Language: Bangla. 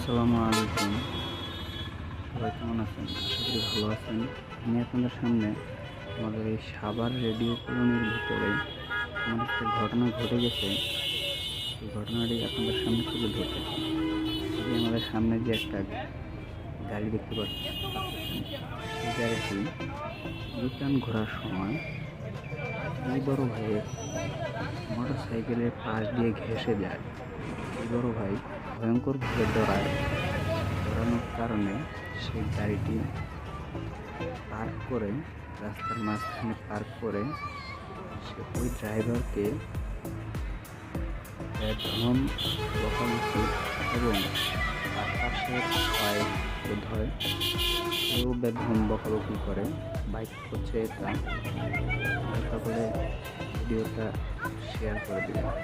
আসসালামু আলাইকুম। সবাই কেমন আছেন? আশা করি ভালো আছেন। আমি আপনাদের সামনে আমাদের এই সাভার রেডিও কলোনির ভিতরে এমন একটা ঘটনা ঘটে গেছে। সেই ঘটনাটি আপনাদের সামনে তুলে ধরতেছি। এই যে আমাদের সামনে যে একটা গাড়ি দেখতে পাচ্ছেন, এই গাড়িটি ইউটার্ন ঘোরার সময় এই বড় ভাইয়ের মোটর সাইকেলের পাশ দিয়ে ঘেঁষে যায়। এই বড় ভাই ভয়ঙ্করভাবে দৌড়ানোর কারণে সেই গাড়িটি পার্ক করে, রাস্তার মাঝখানে পার্ক করে সে ওই ড্রাইভারকে বেধড়ক বকাবকি এবং তার পাশের বাইক বোধহয় সেও বেধড়ক বকাবকি করে। বাইক করছে এটা হালকা করে ভিডিওটা শেয়ার করে দিলাম।